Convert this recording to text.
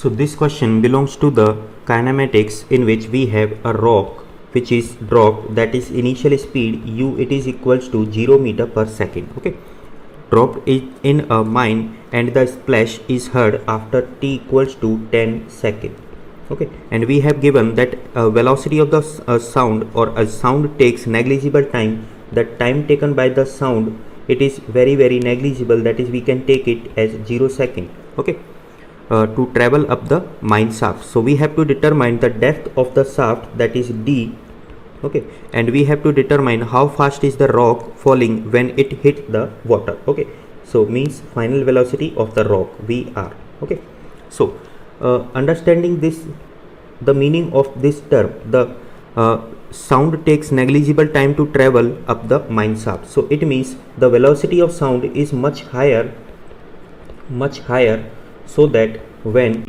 So this question belongs to the kinematics, in which we have a rock which is dropped, that is initial speed u, it is equals to 0 meter per second. Okay, dropped in a mine and the splash is heard after t equals to 10 seconds. Okay, and we have given that velocity of the sound, or a sound takes negligible time. The time taken by the sound, it is very negligible, that is we can take it as 0 second. Okay, to travel up the mine shaft. So we have to determine the depth of the shaft, that is d. Okay, and we have to determine how fast is the rock falling when it hits the water. Okay, so means final velocity of the rock, vr. Okay, so understanding this, the meaning of this term, the sound takes negligible time to travel up the mine shaft. So it means the velocity of sound is much higher, so that when